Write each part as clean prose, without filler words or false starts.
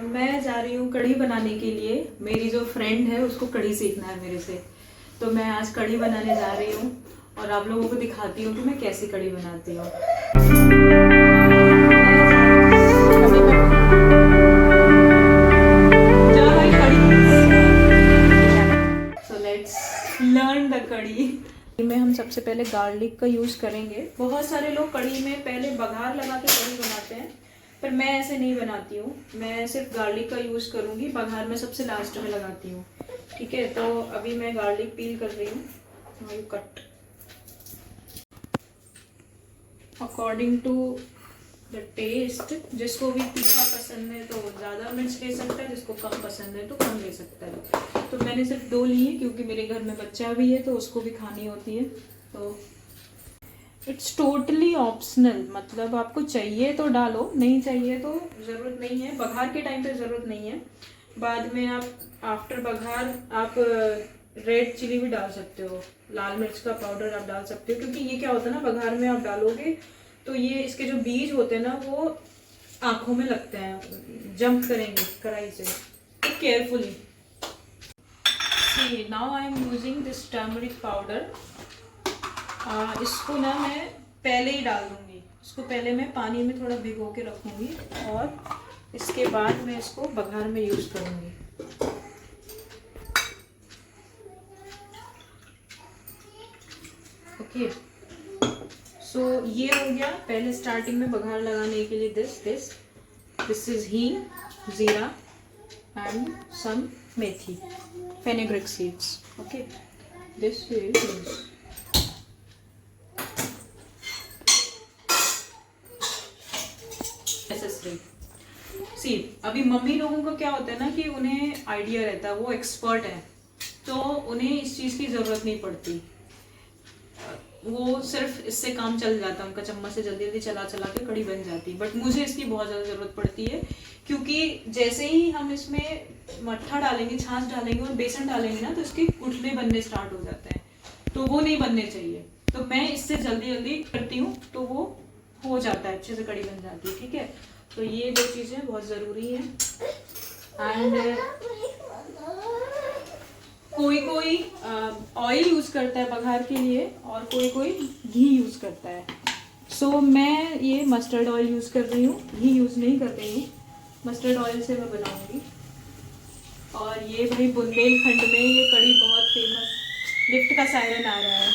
मैं जा रही हूँ कढ़ी बनाने के लिए। मेरी जो फ्रेंड है उसको कढ़ी सीखना है मेरे से, तो मैं आज कढ़ी बनाने जा रही हूँ और आप लोगों को दिखाती हूँ कि मैं कैसी कढ़ी बनाती हूँ। सो लेट्स लर्न द कढ़ी। में हम सबसे पहले गार्लिक का यूज़ करेंगे। बहुत सारे लोग कढ़ी में पहले बघार लगा के कढ़ी बनाते हैं, पर मैं ऐसे नहीं बनाती हूँ। मैं सिर्फ गार्लिक का यूज़ करूँगी, बघार में सबसे लास्ट में लगाती हूँ। ठीक है, तो अभी मैं गार्लिक पील कर रही हूँ। You cut according to the taste. जिसको भी तीखा पसंद है तो ज़्यादा मिर्च ले सकता है, जिसको कम पसंद है तो कम ले सकता है। तो मैंने सिर्फ 2 ली है क्योंकि मेरे घर में बच्चा भी है तो उसको भी खानी होती है। तो इट्स टोटली ऑप्शनल, मतलब आपको चाहिए तो डालो, नहीं चाहिए तो ज़रूरत नहीं है। बघार के टाइम पे ज़रूरत नहीं है, बाद में आप आफ्टर बघार आप रेड चिली भी डाल सकते हो, लाल मिर्च का पाउडर आप डाल सकते हो। क्योंकि ये क्या होता है ना, बघार में आप डालोगे तो ये इसके जो बीज होते हैं ना वो आँखों में लगते हैं, जंप करेंगे कढ़ाई से, तो carefully. See now I am using this turmeric powder. इसको ना मैं पहले ही डाल दूंगी। इसको पहले मैं पानी में थोड़ा भिगो के रखूंगी और इसके बाद मैं इसको बघार में यूज़ करूंगी। ओके, सो ये हो गया पहले स्टार्टिंग में बघार लगाने के लिए। This is hing, jeera and some methi, fenugreek seeds. Okay, this is see. अभी मम्मी लोगों को क्या होता है ना कि उन्हें आइडिया रहता है, वो एक्सपर्ट है, तो उन्हें इस चीज़ की ज़रूरत नहीं पड़ती। वो सिर्फ इससे काम चल जाता है, उनका चम्मच से जल्दी जल्दी चला चला के कढ़ी बन जाती है। बट मुझे इसकी बहुत ज़्यादा ज़रूरत पड़ती है, क्योंकि जैसे ही हम इसमें मट्ठा डालेंगे, छाछ डालेंगे और बेसन डालेंगे ना, तो इसके गुठले बनने स्टार्ट हो जाते हैं, तो वो नहीं बनने चाहिए। तो मैं इससे जल्दी जल्दी करती हूँ तो वो हो जाता है, अच्छे से कढ़ी बन जाती है। ठीक है, तो ये 2 चीज़ें बहुत ज़रूरी हैं। एंड कोई कोई ऑयल यूज़ करता है बघार के लिए और कोई कोई घी यूज़ करता है। सो मैं ये मस्टर्ड ऑयल यूज़ कर रही हूँ, घी यूज़ नहीं कर रही हूँ। मस्टर्ड ऑयल से मैं बनाऊँगी। और ये भाई बुंदेलखंड में ये कढ़ी बहुत फेमस। लिफ्ट का सायरन आ रहा है।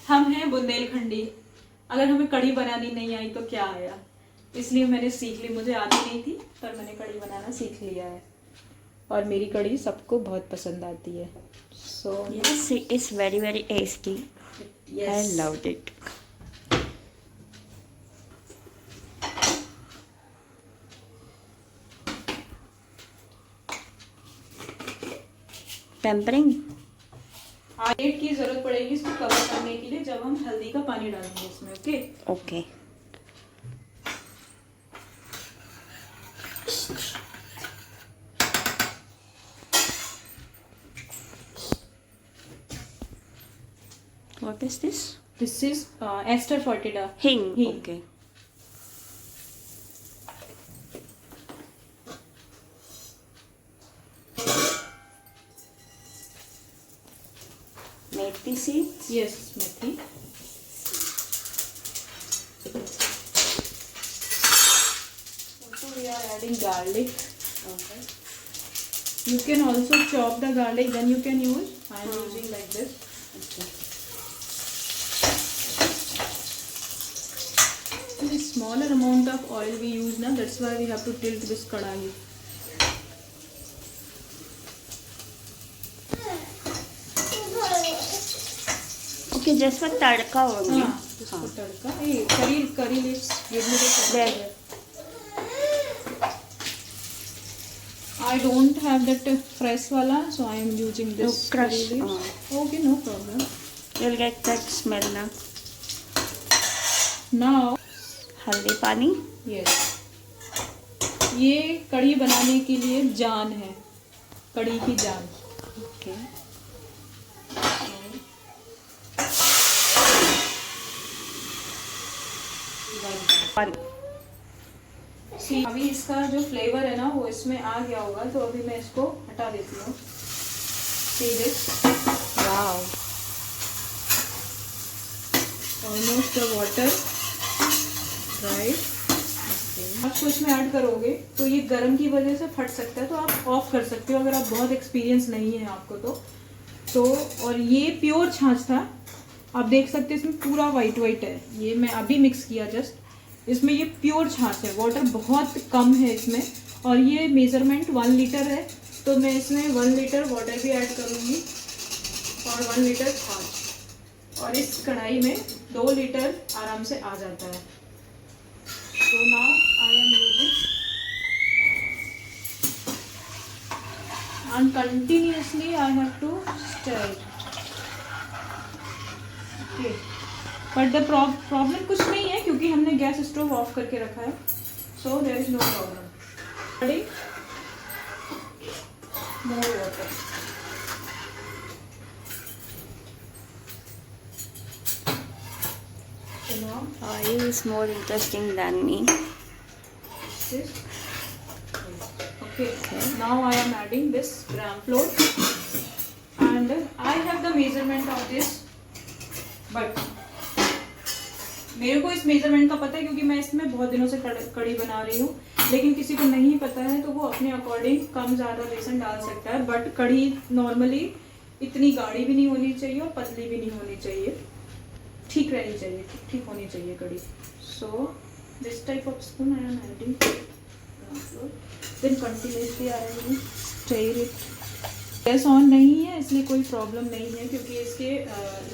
हम हैं बुंदेलखंडी, अगर हमें कढ़ी बनानी नहीं आई तो क्या आया, इसलिए मैंने सीख ली। मुझे आती नहीं थी पर मैंने कढ़ी बनाना सीख लिया है और मेरी कढ़ी सबको बहुत पसंद आती है। सो yes, it is very very tasty. Yes. I loved it. Pampering. Plate की जरूरत पड़ेगी इसको कवर करने के लिए जब हम हल्दी का पानी डालेंगे इसमें। Okay okay. What is this? This is asafoetida. Hing. Okay. Methi seeds? Yes, methi. Also we are adding garlic. Okay. You can also chop the garlic, then you can use. I am using like this. Okay. The smaller amount of oil we use now, that's why we have to tilt this kadai. Okay, just for tadka only. हाँ, इसको तड़का। ये करी leaves, give me the There. I don't have that fresh wala, so I am using this crush. curry leaves. Okay, no problem. You'll get that smell now. Now, हल्दी पानी. yes. ये कढ़ी बनाने के लिए जान है, कढ़ी की जान। Okay. One. See, अभी इसका जो फ्लेवर है ना वो इसमें आ गया होगा, तो अभी मैं इसको हटा देती हूँ। See this? Wow. Almost the water dried. आप इसको इसमें ऐड करोगे तो ये गर्म की वजह से फट सकता है, तो आप ऑफ कर सकते हो अगर आप बहुत एक्सपीरियंस नहीं है आपको तो। और ये प्योर छाछ था, आप देख सकते हैं इसमें पूरा वाइट वाइट है। ये मैं अभी मिक्स किया जस्ट, इसमें ये प्योर छाछ है, वाटर बहुत कम है इसमें। और ये मेज़रमेंट 1 लीटर है, तो मैं इसमें 1 लीटर वाटर भी ऐड करूँगी और 1 लीटर छाछ, और इस कढ़ाई में 2 लीटर आराम से आ जाता है। So now I am using and continuously I have to stir it. Okay. But the problem कुछ नहीं है क्योंकि हमने गैस स्टोव ऑफ करके रखा है, so there is no problem. Ready? More water. So now You is more interesting than me. this. Okay. Now I am adding this gram flour, and I have the measurement of this, but मेरे को इस measurement का पता है क्योंकि मैं इसमें बहुत दिनों से कड़ी बना रही हूँ। लेकिन किसी को नहीं पता है तो वो अपने अकॉर्डिंग कम ज़्यादा बेसन डाल सकता है। बट कड़ी नॉर्मली इतनी गाढ़ी भी नहीं होनी चाहिए और पतली भी नहीं होनी चाहिए, ठीक रहनी चाहिए, ठीक होनी चाहिए कड़ी। So this type of spoon I am adding, then continuously I am stir it. Gas on नहीं है इसलिए कोई प्रॉब्लम नहीं है क्योंकि इसके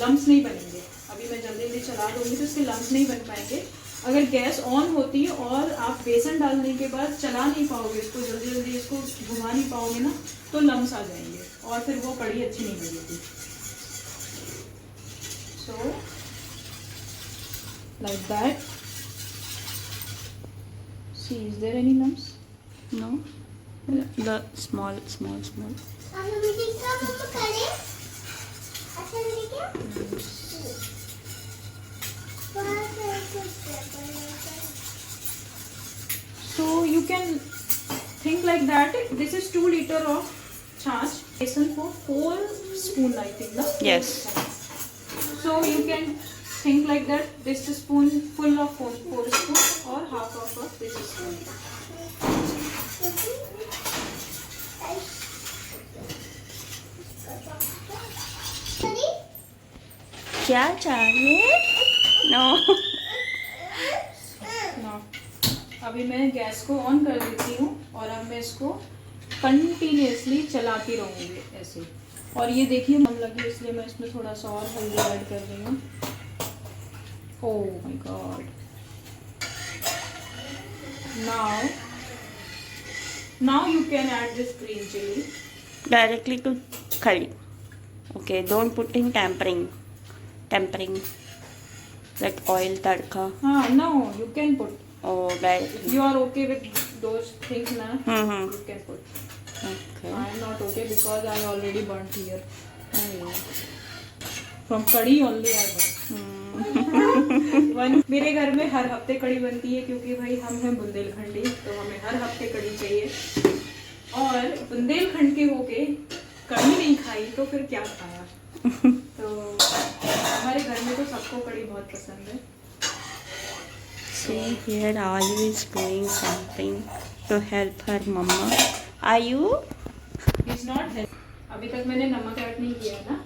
लम्स नहीं बनेंगे। अभी मैं जल्दी जल्दी चला दूँगी तो इसके लम्स नहीं बन पाएंगे। अगर गैस ऑन होती और आप बेसन डालने के बाद चला नहीं पाओगे इसको, जल्दी जल्दी इसको घुमा नहीं पाओगे ना, तो लम्स आ जाएंगे और फिर वो कड़ी अच्छी नहीं बनेगी। सो like that. See, is there any lumps? No? The small. So you can think like that. This is 2 liter of छाछ, बेसन for 4 spoon I think ना? Yes. So you can think like that. This spoon full of 4 spoon or half of this spoon. क्या चाहिए? No. Now, अभी मैं gas को on कर देती हूँ और अब मैं इसको कंटिन्यूसली चलाती रहूँगी ऐसे। और ये देखिए कम लगी इसलिए मैं इसमें थोड़ा सा और हल्दी ऐड कर रही हूँ। ओह my God. Now you can add this green chili. Directly to curry. Okay, don't put in tampering. That oil tadka. No, you can put. Oh, directly. If you are okay with those things, na, you can put. Okay. I am not okay because I already burnt here. From curry only I burnt. मेरे घर में हर हफ्ते कड़ी बनती है क्योंकि भाई हम हैं बुंदेलखंडी, तो हमें हर हफ्ते कड़ी चाहिए। और बुंदेलखंड के होके कड़ी नहीं खाई तो फिर क्या खाया। तो हमारे घर में तो सबको कड़ी बहुत पसंद है। See here, Ayu is doing something to help her mama. Ayu? It's not healthy. अभी तक मैंने नमक ऐड नहीं किया है ना,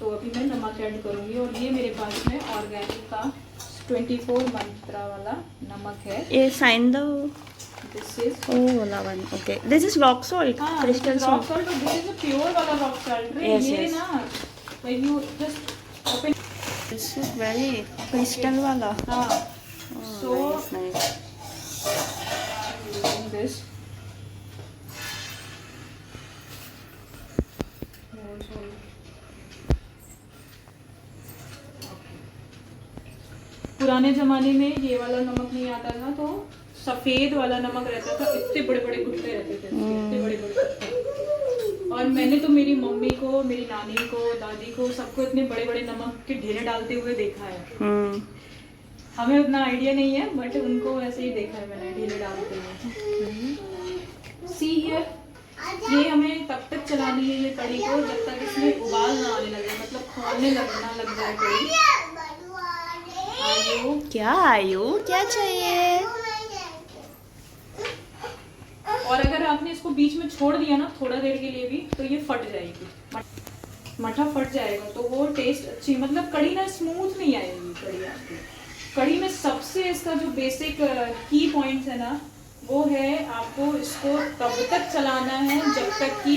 तो अभी मैं नमक ऐड करूँगी। और ये मेरे पास में ऑर्गेनिक का 24 मंत्रा वाला नमक है। ये sign the. This is वाला one. Okay. This is rock salt. Crystal rock salt. salt. This is a pure वाला rock salt. Yes, ये yes. ना, when you just open. This is very crystal वाला. हाँ. Oh, So nice. I'm using this. पुराने जमाने में ये वाला नमक नहीं आता था, तो सफेद वाला नमक रहता था। इतने बड़े बड़े गुट्टे रहते थे, इतने बड़े बड़े गुट्टे। और मैंने तो मेरी मम्मी को, मेरी नानी को, दादी को, सबको इतने बड़े बड़े नमक के ढेरे डालते हुए देखा है। हमें उतना आइडिया नहीं है, बट उनको ऐसे ही देखा है मैंने ढीले डालते हुए। सी हियर, ये हमें तब तक चलानी है ये कड़ी को जब तक इसमें उबाल ना आने लगे, मतलब खोलने लगना लग जाए कड़ी। आयु क्या आयु, क्या चाहिए? और अगर आपने इसको बीच में छोड़ दिया ना थोड़ा देर के लिए भी, तो ये फट जाएगी, मठा फट जाएगा, तो वो टेस्ट अच्छी, मतलब कड़ी ना स्मूथ नहीं आएगी कड़ी आपकी। कड़ी में सबसे इसका जो बेसिक की पॉइंट्स है ना, वो है आपको इसको तब तक चलाना है जब तक कि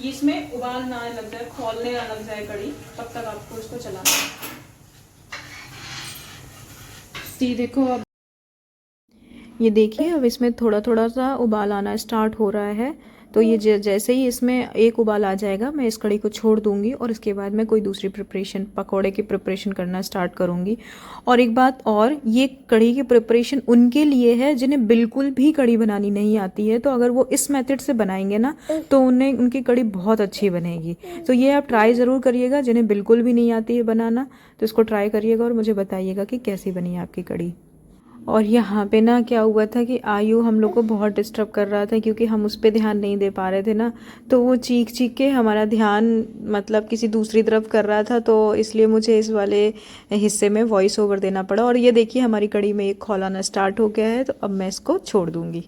इसमें उबाल ना लग जाए, खौलने ना लग जाए कड़ी, तब तक आपको इसको चलाना है। सी देखो, अब ये देखिए, अब इसमें थोड़ा थोड़ा सा उबाल आना स्टार्ट हो रहा है। तो ये जैसे ही इसमें एक उबाल आ जाएगा, मैं इस कड़ी को छोड़ दूंगी और इसके बाद मैं कोई दूसरी प्रिपरेशन, पकौड़े की प्रिपरेशन करना स्टार्ट करूंगी। और एक बात और, ये कड़ी की प्रिपरेशन उनके लिए है जिन्हें बिल्कुल भी कड़ी बनानी नहीं आती है। तो अगर वो इस मेथड से बनाएंगे ना, तो उनकी कड़ी बहुत अच्छी बनेगी। तो ये आप ट्राई ज़रूर करिएगा। जिन्हें बिल्कुल भी नहीं आती है बनाना, तो इसको ट्राई करिएगा और मुझे बताइएगा कि कैसी बनी है आपकी कड़ी। और यहाँ पे ना क्या हुआ था कि आयु हम लोग को बहुत डिस्टर्ब कर रहा था, क्योंकि हम उस पर ध्यान नहीं दे पा रहे थे ना। तो वो चीख चीख के हमारा ध्यान मतलब किसी दूसरी तरफ कर रहा था, तो इसलिए मुझे इस वाले हिस्से में वॉइस ओवर देना पड़ा। और ये देखिए, हमारी कड़ी में एक खौलाना स्टार्ट हो गया है, तो अब मैं इसको छोड़ दूँगी।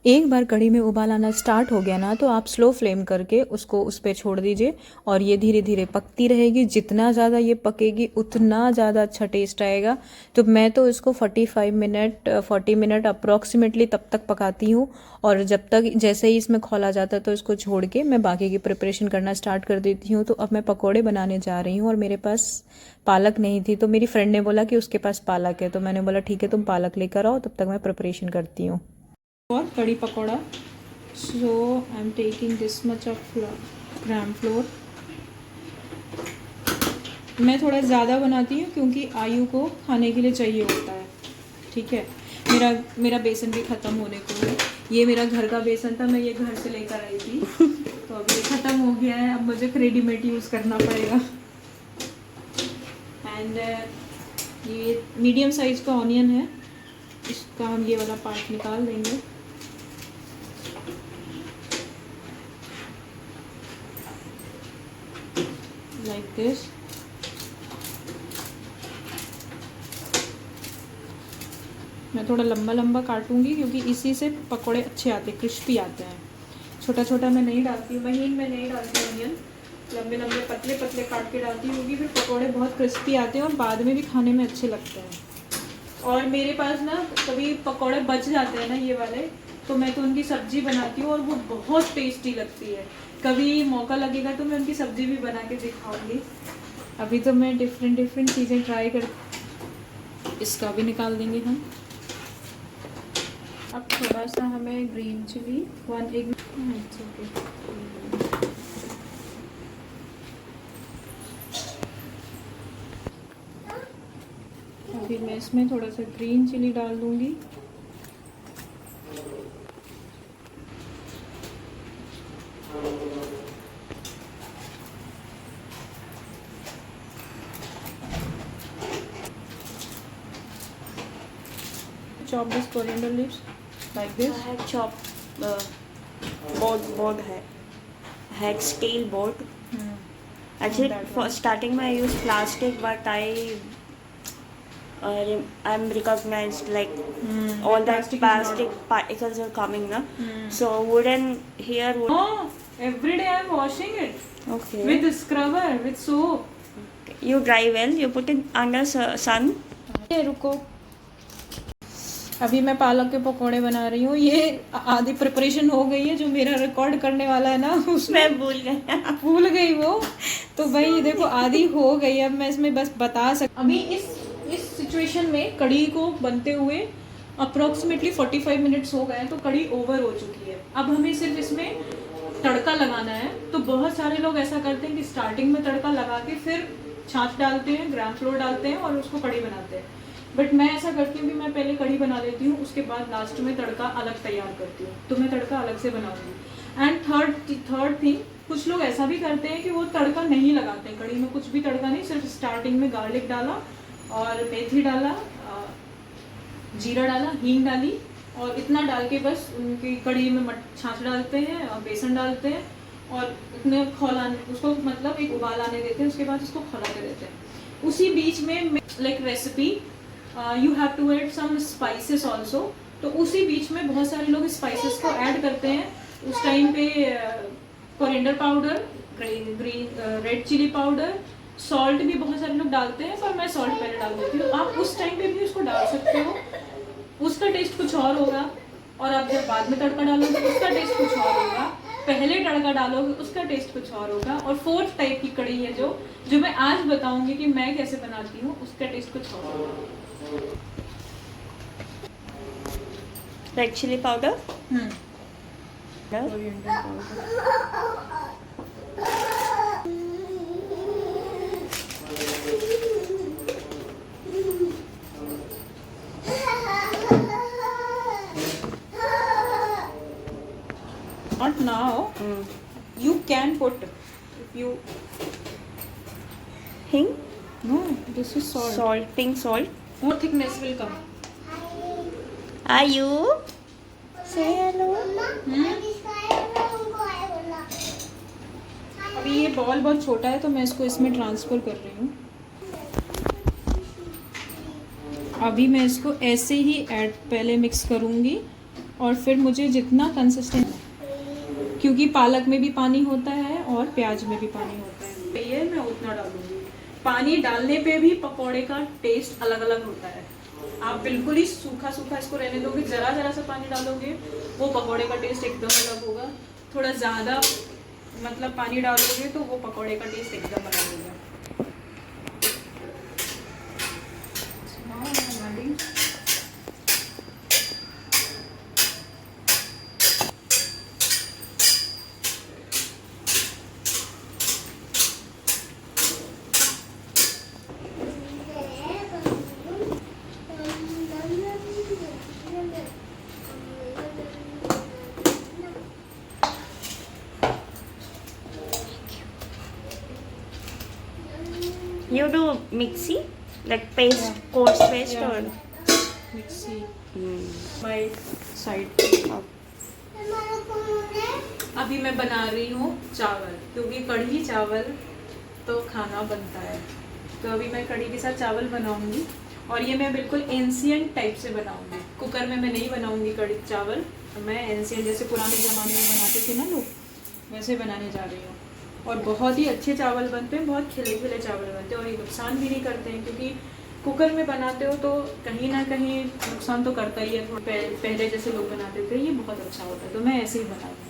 एक बार कड़ी में उबाल आना स्टार्ट हो गया ना, तो आप स्लो फ्लेम करके उसको उस पर छोड़ दीजिए और ये धीरे धीरे पकती रहेगी। जितना ज़्यादा ये पकेगी उतना ज़्यादा अच्छा टेस्ट आएगा। तो मैं तो इसको 40 मिनट अप्रॉक्सीमेटली तब तक पकाती हूँ। और जब तक, जैसे ही इसमें खौला जाता है तो इसको छोड़ के मैं बाकी की प्रिपरेशन करना स्टार्ट कर देती हूँ। तो अब मैं पकौड़े बनाने जा रही हूँ और मेरे पास पालक नहीं थी, तो मेरी फ्रेंड ने बोला कि उसके पास पालक है, तो मैंने बोला ठीक है तुम पालक लेकर आओ, तब तक मैं प्रिपरेशन करती हूँ। और kadhi pakoda, so I am taking this much of gram flour. मैं थोड़ा ज़्यादा बनाती हूँ क्योंकि आयु को खाने के लिए चाहिए होता है, ठीक है। मेरा बेसन भी ख़त्म होने को है। ये मेरा घर का बेसन था, मैं ये घर से लेकर आई थी, तो अब ये ख़त्म हो गया है, अब मुझे रेडीमेड यूज़ करना पड़ेगा। एंड ये मीडियम साइज़ का ऑनियन है, इसका हम ये वाला पार्ट निकाल देंगे। Like this. मैं थोड़ा लंबा लंबा काटूंगी क्योंकि इसी से पकोड़े अच्छे आते हैं, क्रिस्पी आते हैं। छोटा छोटा मैं नहीं डालती, महीन में नहीं डालती ऑनियन, लंबे लंबे पतले पतले काट के डालती हूँ, क्योंकि फिर पकोड़े बहुत क्रिस्पी आते हैं और बाद में भी खाने में अच्छे लगते हैं। और मेरे पास ना कभी पकोड़े बच जाते हैं ना ये वाले, तो मैं तो उनकी सब्जी बनाती हूँ और वो बहुत टेस्टी लगती है। कभी मौका लगेगा तो मैं उनकी सब्जी भी बना के दिखाऊंगी। अभी तो मैं डिफरेंट चीज़ें ट्राई कर। इसका भी निकाल देंगे हम। अब थोड़ा सा हमें ग्रीन चिली, 1 एग। अभी मैं इसमें थोड़ा सा ग्रीन चिली डाल दूंगी। Chop this coriander leaves like this. I have chopped board है head steel board. Actually, for starting I use plastic, but I'm recognized like all that plastic particles are coming now. So wooden here. Oh, every day I'm washing it. Okay. With scrubber, with soap. You dry well. You put it under sun. रुको, अभी मैं पालक के पकोड़े बना रही हूँ। ये आधी प्रिपरेशन हो गई है, जो मेरा रिकॉर्ड करने वाला है ना उसमें भूल गई वो। तो भाई देखो आधी हो गई, अब मैं इसमें बस बता अभी इस सिचुएशन में कड़ी को बनते हुए अप्रोक्सीमेटली 45 मिनट्स हो गए हैं, तो कड़ी ओवर हो चुकी है। अब हमें सिर्फ इसमें तड़का लगाना है। तो बहुत सारे लोग ऐसा करते हैं कि स्टार्टिंग में तड़का लगा के फिर छाछ डालते हैं, ग्राम फ्लोर डालते हैं और उसको कड़ी बनाते हैं। बट मैं ऐसा करती हूँ कि मैं पहले कड़ी बना लेती हूँ, उसके बाद लास्ट में तड़का अलग तैयार करती हूँ। तो मैं तड़का अलग से बनाऊंगी। एंड थर्ड थिंग, कुछ लोग ऐसा भी करते हैं कि वो तड़का नहीं लगाते हैं, कड़ी में कुछ भी तड़का नहीं, सिर्फ स्टार्टिंग में गार्लिक डाला और मेथी डाला, जीरा डाला, हींग डाली और इतना डाल के बस उनकी कढ़ी में छाछ डालते हैं और बेसन डालते हैं और इतने खौलाने, उसको मतलब एक उबाल आने देते हैं, उसके बाद उसको खौलाते देते हैं। उसी बीच में like recipe you have to add some spices also, तो उसी बीच में बहुत सारे लोग स्पाइसेस को ऐड करते हैं। उस टाइम पे coriander powder, green red chilli powder, salt भी बहुत सारे लोग डालते हैं, पर मैं सॉल्ट पहले डाल देती हूँ। आप उस टाइम पे भी उसको डाल सकते हो, उसका टेस्ट कुछ और होगा। और आप जब बाद में तड़का डालोगे उसका टेस्ट कुछ और होगा, पहले तड़का डालोगे उसका टेस्ट कुछ और होगा। और फोर्थ टाइप की कढ़ी है जो मैं आज बताऊंगी कि मैं कैसे बनाती हूँ, उसका टेस्ट कुछ और होगा। Red chilli powder, coriander powder, not now. You can put if you hing, no, this is salt. pink salt. More thickness will come. Are you? Say hello. अभी ये बॉल बहुत छोटा है तो मैं इसको इसमें ट्रांसफर कर रही हूँ। अभी मैं इसको ऐसे ही पहले मिक्स करूँगी और फिर मुझे जितना कंसिस्टेंट, क्योंकि पालक में भी पानी होता है और प्याज में भी पानी होता है, ये मैं उतना डालूंगी। पानी डालने पे भी पकौड़े का टेस्ट अलग अलग होता है। आप बिल्कुल ही सूखा सूखा इसको रहने दोगे, जरा जरा सा पानी डालोगे, वो पकौड़े का टेस्ट एकदम अलग होगा। थोड़ा ज़्यादा मतलब पानी डालोगे तो वो पकौड़े का टेस्ट एकदम अलग होगा। You do mixie, like paste, Yeah. coarse paste Yeah. or? Mixie Hmm. my side। अभी मैं बना रही हूँ चावल, क्योंकि कढ़ी चावल तो खाना बनता है। तो अभी मैं कढ़ी के साथ चावल बनाऊंगी और ये मैं बिल्कुल एंशियंट टाइप से बनाऊंगी। कुकर में मैं नहीं बनाऊंगी कढ़ी चावल, तो मैं एंशियंट जैसे पुराने ज़माने में बनाते थे ना लोग, वैसे बनाने जा रही हूँ। और बहुत ही अच्छे चावल बनते हैं, बहुत खिले खिले चावल बनते हैं और ये नुकसान भी नहीं करते हैं, क्योंकि कुकर में बनाते हो तो कहीं ना कहीं नुकसान तो करता ही है। पहले जैसे लोग बनाते थे, ये बहुत अच्छा होता है, तो मैं ऐसे ही बनाऊँगी।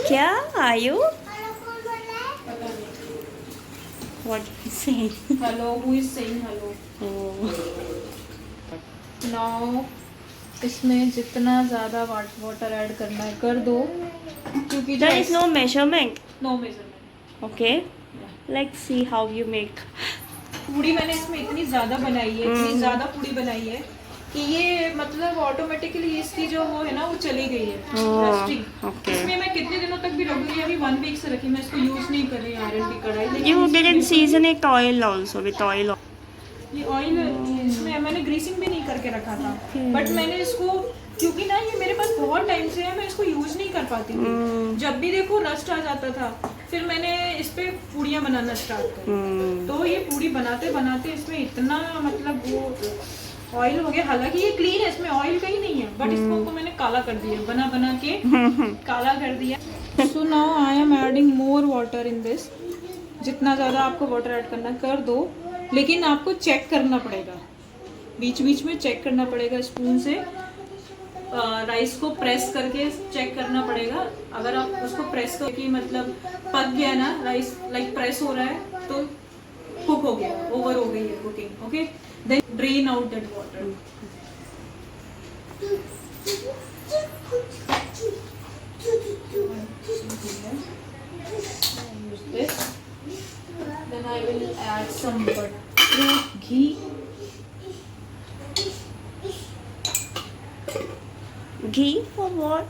क्या? Are you? What you saying? Hello, who is saying hello? Oh. Now इसमें जितना ज़्यादा वाटर ऐड करना है कर दो, क्योंकि There is no measurement. No measurement. Okay. Let's see how you make. पूड़ी मैंने इसमें इतनी ज़्यादा बनाई है, इतनी ज़्यादा पूड़ी बनाई है कि ये मतलब ऑटोमेटिकली इसकी जो वो है ना वो चली गई है रस्टिंग। Okay. इसमें मैं कितने दिनों तक भी रखूंगी, अभी 1 वीक से रखी, मैं इसको यूज़ नहीं कर रही आयरन की कढ़ाई। लेकिन You इसमें didn't बिल्कुल- season it oil also with oil. ये ऑयल इसमें मैंने ग्रीसिंग भी नहीं करके रखा था, बट मैंने इसको, क्योंकि ना ये मेरे पास बहुत टाइम से है, मैं इसको यूज नहीं कर पाती थी। जब भी देखो रस्ट आ जाता था, फिर मैंने इस पे पूड़ियाँ बनाना स्टार्ट कर। तो ये पूड़ी बनाते बनाते इसमें इतना मतलब वो ऑयल हो गया। हालांकि ये क्लीन है, इसमें ऑयल कहीं नहीं है, बट इसको तो मैंने काला कर दिया, बना बना के काला कर दिया। So now I am adding more water in this. जितना ज़्यादा आपको वाटर ऐड करना कर दो, लेकिन आपको चेक करना पड़ेगा, बीच बीच में चेक करना पड़ेगा स्पून से। राइस को प्रेस करके चेक करना पड़ेगा। अगर आप उसको प्रेस करके मतलब पक गया ना राइस, लाइक प्रेस हो रहा है तो कुक हो गया, ओवर हो गई है cooking. Okay, then drain out that water. Then I will add some butter, ghee. Ghee for what?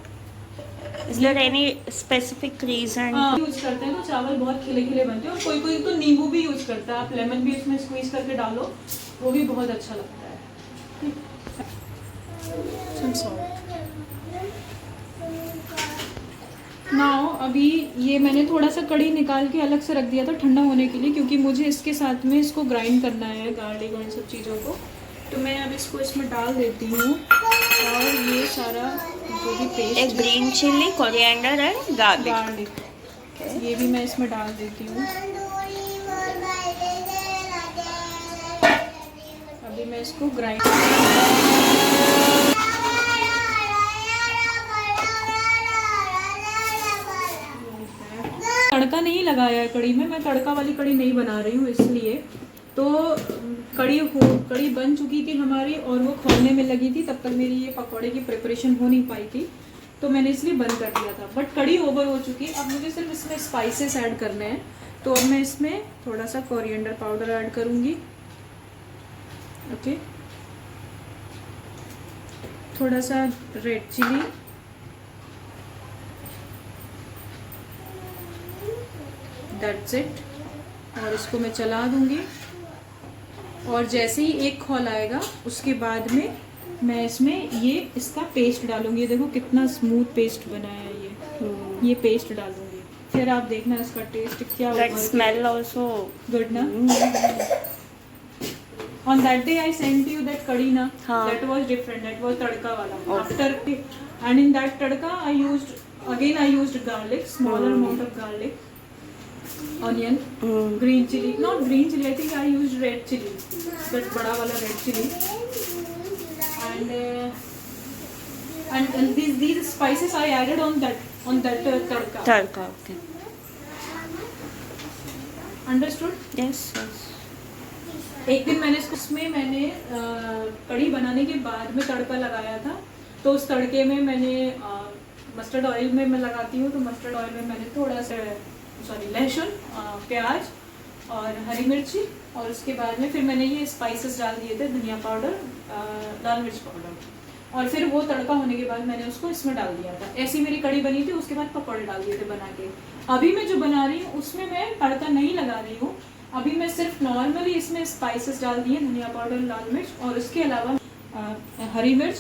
Is there any specific reason? Use करते हैं तो चावल बहुत खिले खिले बनते हैं, और कोई कोई तो नींबू भी यूज करता है, आप लेमन भी उसमें स्क्वीज करके डालो, वो भी बहुत अच्छा लगता है। नाउ अभी ये मैंने थोड़ा सा कड़ी निकाल के अलग से रख दिया था ठंडा होने के लिए, क्योंकि मुझे इसके साथ में इसको ग्राइंड करना है, गार्लिक और इन सब चीज़ों को। तो मैं अब इसको इसमें डाल देती हूँ, और ये सारा जो भी पेस्ट, एक green chilli, coriander and garlic, ये भी मैं इसमें डाल देती हूँ। अभी मैं इसको ग्राइंड, तड़का नहीं लगाया है कड़ी में, मैं तड़का वाली कड़ी नहीं बना रही हूँ, इसलिए तो कड़ी बन चुकी थी हमारी, और वो खोलने में लगी थी, तब तक मेरी ये पकौड़े की प्रिपरेशन हो नहीं पाई थी, तो मैंने इसलिए बंद कर दिया था। बट कड़ी ओवर हो चुकी है, अब मुझे सिर्फ इसमें स्पाइसेस ऐड करने हैं। तो अब मैं इसमें थोड़ा सा कोरिएंडर पाउडर ऐड करूँगी, ओके, थोड़ा सा रेड चिली, दैट्स इट, और इसको मैं चला दूँगी। और जैसे ही एक खौल आएगा उसके बाद में मैं इसमें ये इसका पेस्ट डालूंगी। ये देखो कितना स्मूथ पेस्ट बना है ये पेस्ट डालूंगी, फिर आप देखना इसका टेस्ट क्या होगा। That smell also गुड ना। On that day I sent you that curry na, हाँ. that was different, that was तड़का वाला। After and in that tadka I used garlic, smaller amount of garlic, onion, green chili, not green chili, I think I used red chili, that बड़ा वाला red chili, and these spices I added on that tadka. Tadka, okay. Understood? Yes, yes. एक दिन मैंने मैंने कड़ी बनाने के बाद में तड़का लगाया था, तो उस तड़के में मैंने मस्टर्ड ऑयल में मैं लगाती हूँ, तो मस्टर्ड ऑयल में मैंने थोड़ा सा लहसुन, प्याज और हरी मिर्ची, और उसके बाद में फिर मैंने ये स्पाइसेस डाल दिए थे, धनिया पाउडर, लाल मिर्च पाउडर, और फिर वो तड़का होने के बाद मैंने उसको इसमें डाल दिया था। ऐसी मेरी कड़ी बनी थी, उसके बाद पकौड़े डाल दिए थे बना के। अभी मैं जो बना रही हूँ उसमें मैं तड़का नहीं लगा रही हूँ, अभी मैं सिर्फ नॉर्मली इसमें स्पाइसेस डाल दिए, धनिया पाउडर, लाल मिर्च, और उसके अलावा हरी मिर्च,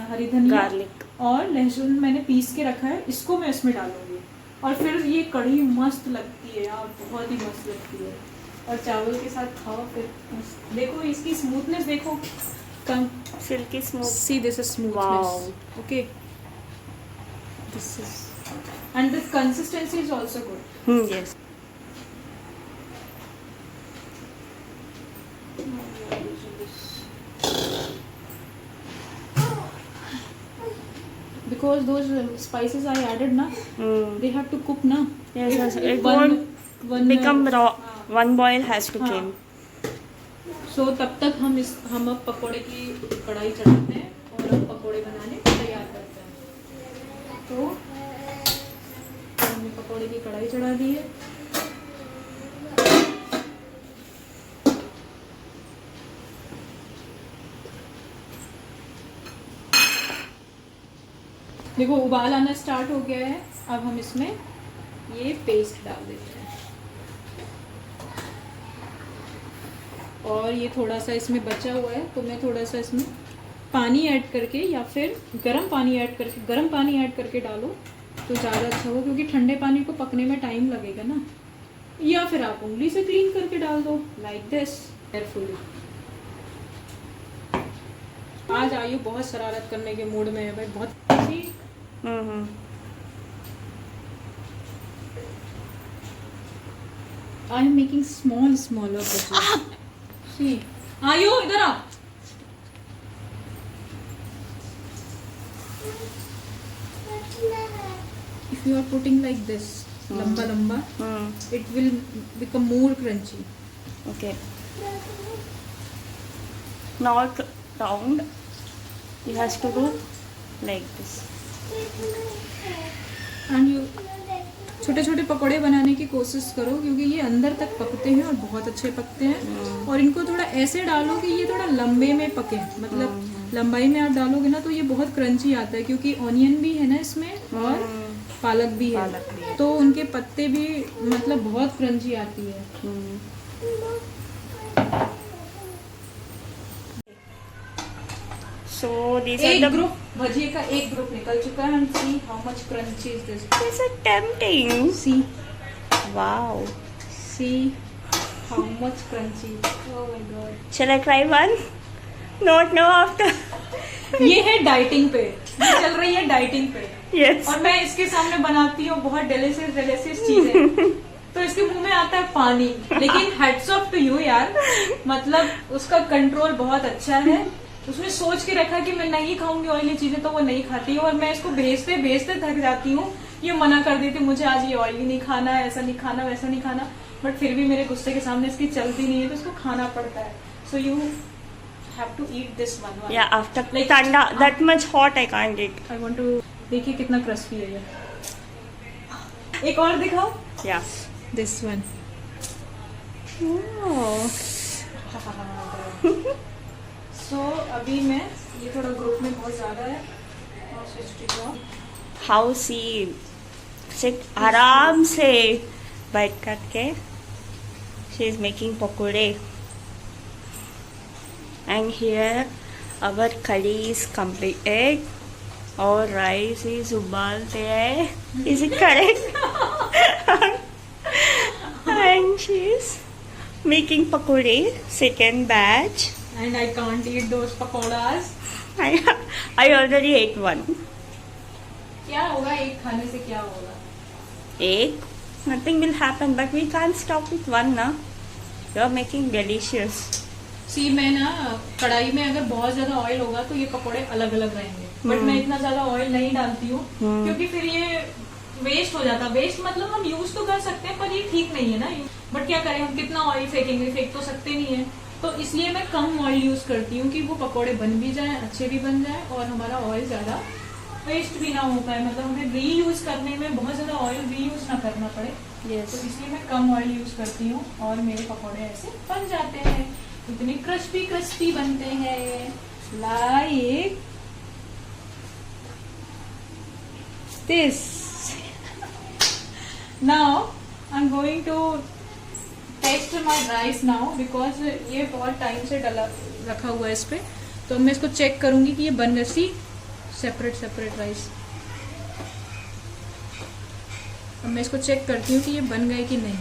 हरी धनिया, गार्लिक और लहसुन मैंने पीस के रखा है, इसको मैं इसमें डालूंगी। और फिर ये कड़ी मस्त लगती है यार, बहुत ही मस्त लगती है, और चावल के साथ खाओ फिर। देखो इसकी स्मूथनेस देखो, कम Silky smooth. See, this is smoothness. Wow. Okay. This is, and the consistency is also good. Yes. Because those spices I added na, they have to cook na. Yes, yes. It one become raw. One boil has to हाँ. come. सो तब तक हम अब पकोड़े की कढ़ाई चढ़ाते हैं, और अब पकोड़े बनाने तैयार करते हैं। तो हमने पकोड़े की कढ़ाई चढ़ा दी है। देखो उबाल आना स्टार्ट हो गया है, अब हम इसमें ये पेस्ट डाल देते हैं, और ये थोड़ा सा इसमें बचा हुआ है, तो मैं थोड़ा सा इसमें पानी ऐड करके, या फिर गर्म पानी ऐड करके डालो तो ज़्यादा अच्छा हो, क्योंकि ठंडे पानी को पकने में टाइम लगेगा ना। या फिर आप उंगली से क्लीन करके डाल दो, लाइक दिस, केयरफुली। आज आयु बहुत शरारत करने के मूड में है भाई, बहुत I am making smaller See, आयु इधर आ। If you are putting like this, lamba, it will become more crunchy. Okay. Not round. You has to do like this. And you छोटे छोटे पकोड़े बनाने की कोशिश करो, क्योंकि ये अंदर तक पकते हैं और बहुत अच्छे पकते हैं। और इनको थोड़ा ऐसे डालो कि ये थोड़ा लंबे में पके, मतलब लंबाई में आप डालोगे ना तो ये बहुत क्रंची आता है, क्योंकि ऑनियन भी है ना इसमें, और पालक भी पालक भी है, है। तो उनके पत्ते भी मतलब बहुत क्रंची आती है। So these are एक the. ग्रुप भजिए का एक ग्रुप निकल चुका है। And see how much crunchy is this. These are tempting. See Wow. See how much crunchy. Oh my god. Shall I try one? Not now after. ये है dieting पे, ये चल रही है डाइटिंग पे। Yes. और मैं इसके सामने बनाती हूँ बहुत डेलिशियस चीजें, तो इसके मुंह में आता है पानी। लेकिन हेड्स ऑफ टू यू यार, मतलब उसका कंट्रोल बहुत अच्छा है। उसने सोच के रखा कि मैं नहीं खाऊंगी ऑयली चीजें, तो वो नहीं खाती है। और मैं इसको भेजते भेजते थक जाती हूँ। ये मना कर देती मुझे आज ये ऑयली नहीं खाना, ऐसा नहीं खाना, वैसा नहीं खाना, बट फिर भी मेरे गुस्से के सामने इसकी चलती नहीं है, तो इसको खाना पड़ता है। So you have to eat this one. Yeah, after thunder, that much hot I can't eat. I want to. देखिए कितना क्रिस्पी है ये। एक और दिखाओ। Yeah. This one. Oh. So अभी मैं ये थोड़ा ग्रुप में बहुत ज्यादा है और switch to. How she sit आराम से बैठ करके she is making पकोड़े. And here our curry is completed. Our rice is ubalte hai. Is it correct? And she is making pakode, second batch. And I can't eat those pakoras. I already ate one. क्या होगा एक खाने से, क्या होगा? Egg, nothing will happen, but we can't stop with one, na? You are making delicious. सी मैं ना कढ़ाई में अगर बहुत ज्यादा ऑयल होगा तो ये पकोड़े अलग अलग रहेंगे, बट मैं इतना ज्यादा ऑयल नहीं डालती हूँ क्योंकि फिर ये वेस्ट हो जाता। वेस्ट मतलब हम यूज तो कर सकते हैं, पर ये ठीक नहीं है ना। बट क्या करें, हम कितना ऑयल फेंकेंगे, फेंक तो सकते नहीं है। तो इसलिए मैं कम ऑयल यूज करती हूँ कि वो पकोड़े बन भी जाए, अच्छे भी बन जाए, और हमारा ऑयल ज्यादा वेस्ट भी ना हो पाए। मतलब हमें रीयूज करने में बहुत ज्यादा ऑयल रीयूज ना करना पड़े। Yes. तो इसलिए मैं कम ऑयल यूज करती हूँ और मेरे पकोड़े ऐसे बन जाते हैं, इतने क्रिस्पी क्रिस्पी बनते हैं। Like this. Now I am going to taste my rice now, because ये बहुत टाइम से डला रखा हुआ है इस पे। तो मैं इसको चेक करूंगी कि ये बन गई। सी सेपरेट सेपरेट राइस। अब मैं इसको चेक करती हूँ कि ये बन गए कि नहीं।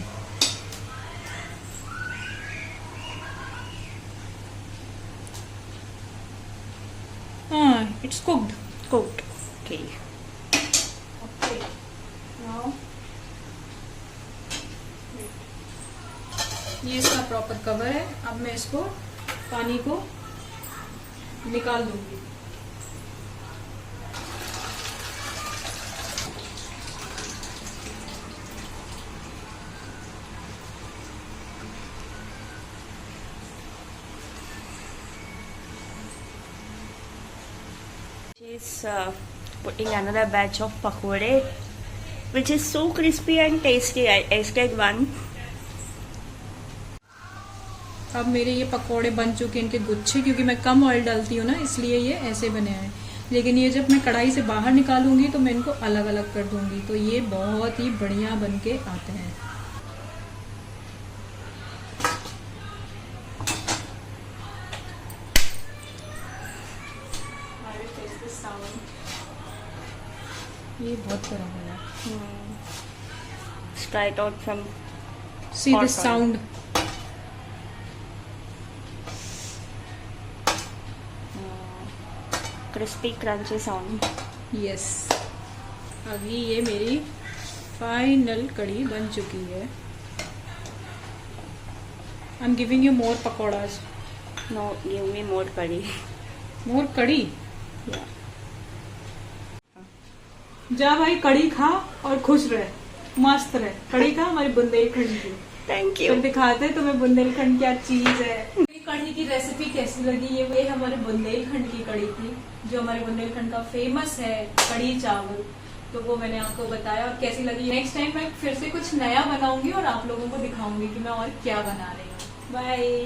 हाँ, it's cooked. Cooked. Okay. Okay now ये इसका प्रॉपर कवर है। अब मैं इसको पानी को निकाल दूंगी। She's putting another batch of pakode, which is so crispy and tasty. I tasted one. अब मेरे ये पकोड़े बन चुके हैं, इनके गुच्छे, क्योंकि मैं कम ऑयल डालती हूँ ना, इसलिए ये ऐसे बने हैं। लेकिन ये जब मैं कढ़ाई से बाहर निकालूंगी तो मैं इनको अलग अलग कर दूंगी, तो ये बहुत ही बढ़िया बन के आते हैं। ये बहुत गर्म हो रहा है। Let's try it out from. See Hot this oil. Sound. Crispy crunchy sound. Yes, अभी ये मेरी फाइनल कड़ी बन चुकी है। I am giving you more pakoras. No, give me more curry. More kadhi. Yeah. जा भाई, कड़ी खा और खुश रहे, मस्त रहे। कड़ी खा हमारी बुंदेलखंड की। Thank फिर you. दिखाते हैं तुम्हें बुंदेलखंड क्या चीज है। कड़ी की रेसिपी कैसी लगी? ये हमारे बुंदेलखंड की कड़ी थी, जो हमारे बुंदेलखंड का फेमस है कड़ी चावल। तो वो मैंने आपको बताया, और कैसी लगी। नेक्स्ट टाइम मैं फिर से कुछ नया बनाऊंगी और आप लोगों को दिखाऊंगी कि मैं और क्या बना रही हूँ। बाय।